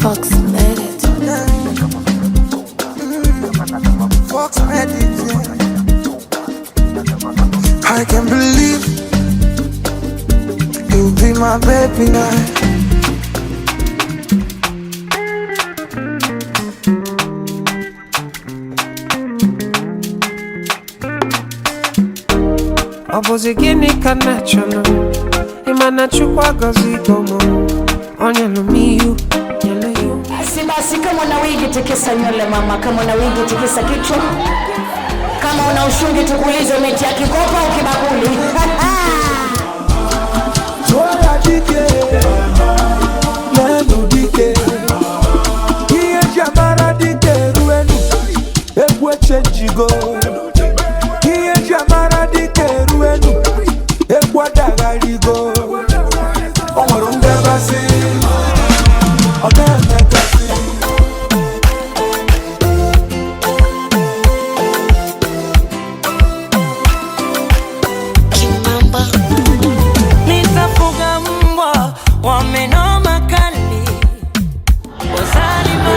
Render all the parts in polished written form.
Fox made it. Fox made it, yeah. I can't believe you'll be my baby now. Obozigini kanachono Imana chukwa gozi gomo Onyelo miyu Nyele yu Basi kama una wigi tikisa nywele mama. Kama una wigi tikisa kichwa. Kama una ushungi tukulize umetia kikopa au kibakuli. Toya dike Nenu dike Iye jamara dike ruenu Ekwe chenjigo Iye jamara dike ruenu Ekwa dagarigo Omorunge basi Odeme kasi Kimamba. Nitafuga mbwa wa meno makali. Wazalima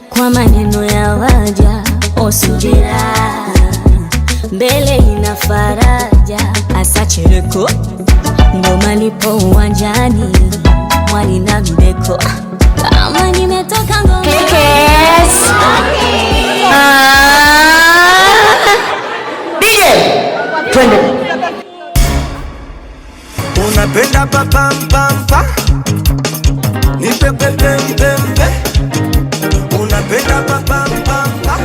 kwa maneno ya waja osubira mbele ina faraja asachereko ndo malipo uwanjani mwali na mbeko kama nimetoka ngoma DJ twende. Unapenda papampampa Nipepepempempe Unapenda papampampa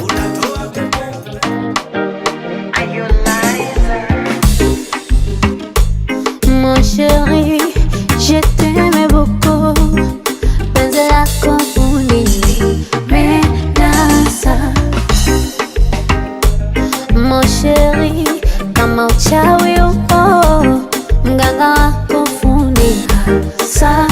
Unatoa pepe. Mon chéri, je t'aime beaucoup. Penzi lako ulinipendeza. Mon chéri, kama uchawi upo, mganga wako fundi hasa.